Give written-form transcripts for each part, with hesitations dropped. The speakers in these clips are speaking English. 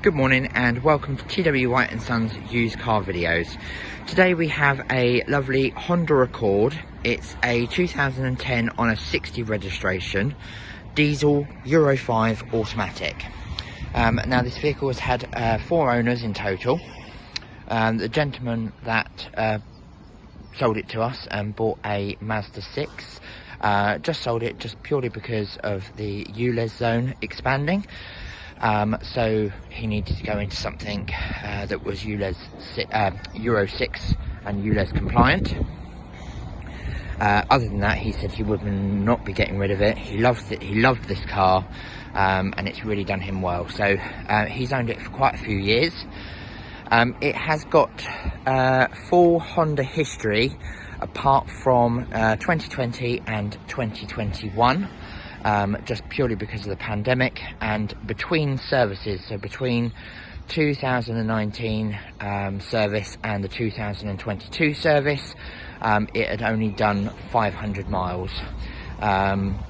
Good morning and welcome to TW White & Sons used car videos. Today we have a lovely Honda Accord. It's a 2010 on a 60 registration, diesel, Euro 5 automatic. Now this vehicle has had 4 owners in total. The gentleman that sold it to us and bought a Mazda 6 just sold it just purely because of the ULEZ zone expanding. So he needed to go into something that was Euro 6 and ULEZ compliant. Other than that, he said he would not be getting rid of it. He loves it. He loved this car, and it's really done him well. So he's owned it for quite a few years. It has got full Honda history apart from 2020 and 2021. Just purely because of the pandemic, and between services, so between 2019 service and the 2022 service, it had only done 500 miles.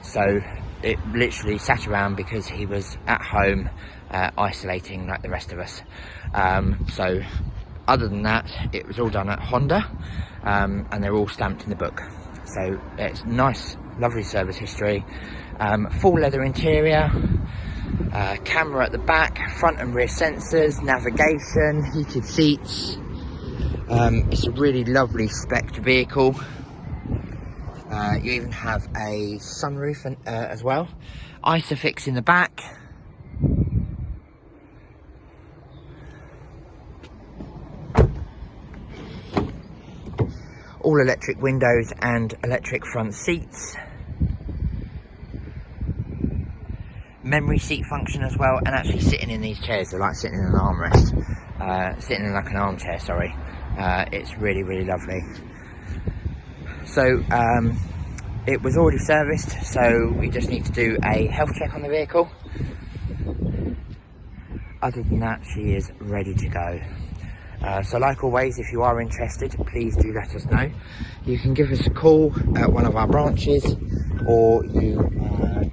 So it literally sat around because he was at home isolating like the rest of us. So other than that, it was all done at Honda, and they're all stamped in the book. So it's nice, lovely service history. Full leather interior, camera at the back, front and rear sensors, navigation, heated seats. It's a really lovely spec'd vehicle. You even have a sunroof as well. Isofix in the back. All electric windows and electric front seats. Memory seat function as well, and actually sitting in these chairs, they're like sitting in an armrest, sitting in like an armchair, sorry. It's really, really lovely. So it was already serviced, so we just need to do a health check on the vehicle. Other than that, she is ready to go. So like always, if you are interested, please do let us know. You can give us a call at one of our branches, or you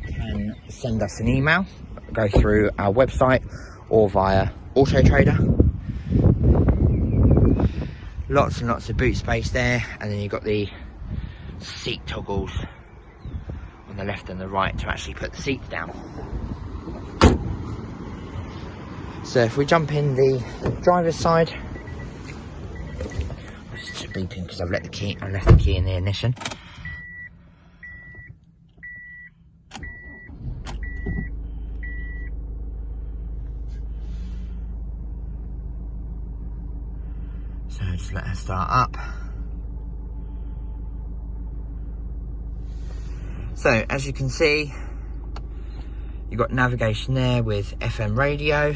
can send us an email, go through our website or via Auto Trader. Lots and lots of boot space there, and then you've got the seat toggles on the left and the right to actually put the seats down. So if we jump in the driver's side, it's just beeping because I've left the key in the ignition. So just let her start up. So as you can see, you've got navigation there with FM radio.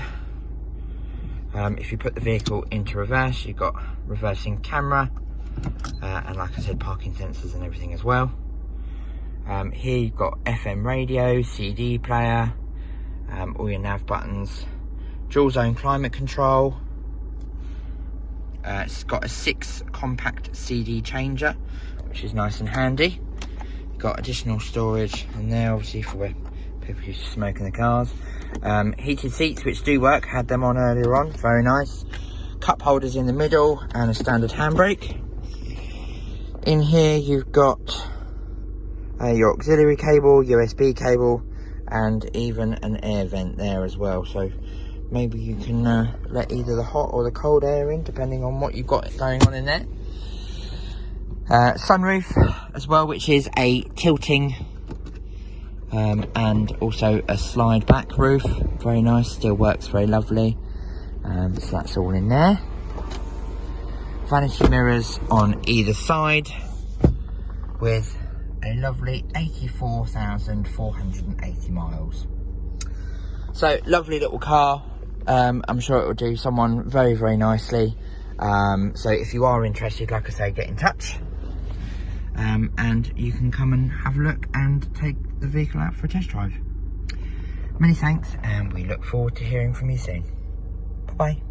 If you put the vehicle into reverse, you've got reversing camera, and like I said, parking sensors and everything as well. Here you've got FM radio, CD player, all your nav buttons, dual zone climate control. It's got a 6 compact CD changer, which is nice and handy. You've got additional storage in there, obviously for where people used to smoke in the cars. Heated seats, which do work, had them on earlier on, very nice. Cup holders in the middle and a standard handbrake. In here you've got your auxiliary cable, USB cable, and even an air vent there as well. So maybe you can let either the hot or the cold air in, depending on what you've got going on in there. Sunroof as well, which is a tilting and also a slide back roof. Very nice, still works very lovely. So that's all in there. Vanity mirrors on either side with a lovely 84,480 miles. So lovely little car. I'm sure it will do someone very, very nicely. So if you are interested, like I say, get in touch, and you can come and have a look and take the vehicle out for a test drive. Many thanks, and we look forward to hearing from you soon. Bye bye.